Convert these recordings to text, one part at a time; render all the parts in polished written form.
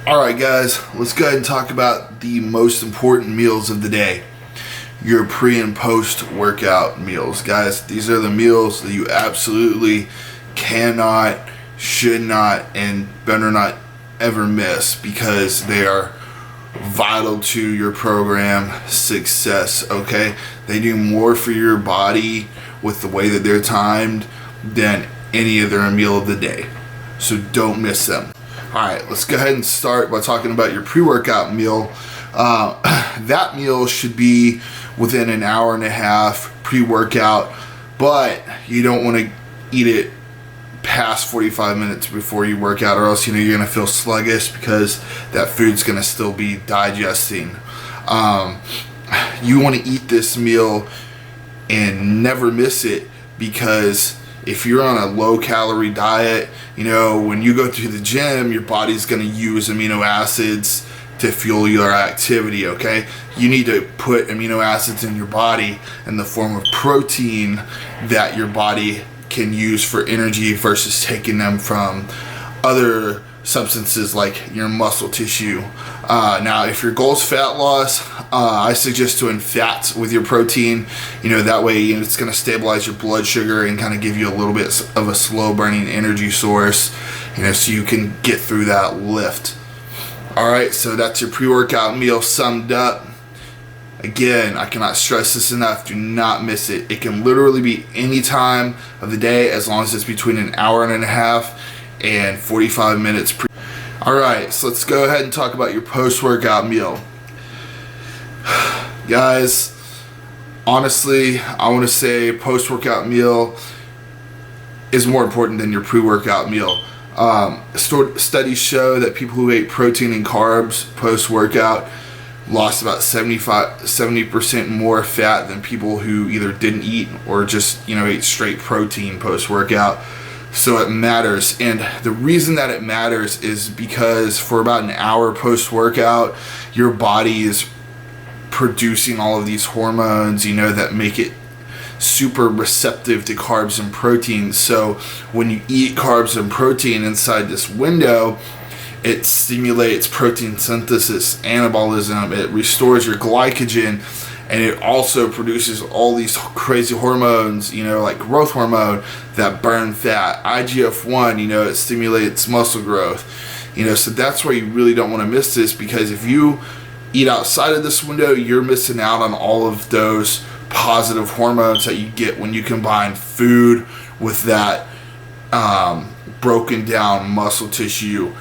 Alright guys, let's go ahead and talk about the most important meals of the day. Your pre and post workout meals. Guys, these are the meals that you absolutely cannot, should not, and better not ever miss, because they are vital to your program success, okay? They do more for your body with the way that they're timed than any other meal of the day. So don't miss them. Alright, let's go ahead and start by talking about your pre-workout meal. That meal should be within an hour and a half pre-workout, but you don't want to eat it past 45 minutes before you work out, or else you're going to feel sluggish because that food's going to still be digesting. You want to eat this meal and never miss it, because if you're on a low calorie diet, when you go to the gym, your body's going to use amino acids to fuel your activity, okay? You need to put amino acids in your body in the form of protein that your body can use for energy versus taking them from other substances like your muscle tissue. Now, if your goal is fat loss, I suggest doing fats with your protein. That way it's going to stabilize your blood sugar and kind of give you a little bit of a slow burning energy source, so you can get through that lift. Alright, so that's your pre-workout meal summed up. Again, I cannot stress this enough. Do not miss it. It can literally be any time of the day, as long as it's between an hour and a half and 45 minutes. Alright, so let's go ahead and talk about your post-workout meal. Guys, honestly, I want to say post-workout meal is more important than your pre-workout meal. Studies show that people who ate protein and carbs post-workout lost about 70% more fat than people who either didn't eat or just ate straight protein post-workout. So it matters, and the reason that it matters is because for about an hour post-workout, your body is producing all of these hormones, that make it super receptive to carbs and protein. So when you eat carbs and protein inside this window, it stimulates protein synthesis, anabolism, it restores your glycogen, and it also produces all these crazy hormones, like growth hormone that burn fat. IGF-1, it stimulates muscle growth. So that's why you really don't want to miss this, because if you eat outside of this window, you're missing out on all of those positive hormones that you get when you combine food with that broken down muscle tissue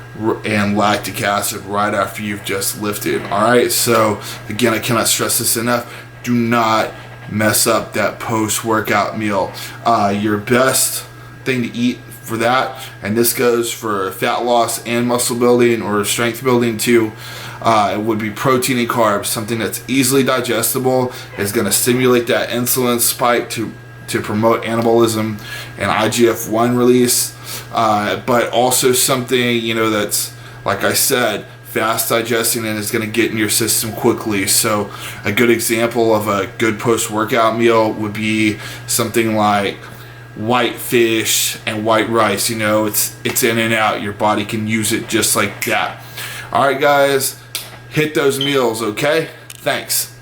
and lactic acid right after you've just lifted. Alright, so again, I cannot stress this enough. Do not mess up that post-workout meal. Your best thing to eat for that, and this goes for fat loss and muscle building or strength building too, it would be protein and carbs. Something that's easily digestible, is going to stimulate that insulin spike to promote anabolism and IGF-1 release, but also something that's, like I said, fast digesting and is going to get in your system quickly. So a good example of a good post-workout meal would be something like white fish and white rice. It's in and out. Your body can use it just like that. Alright guys, hit those meals, okay? Thanks.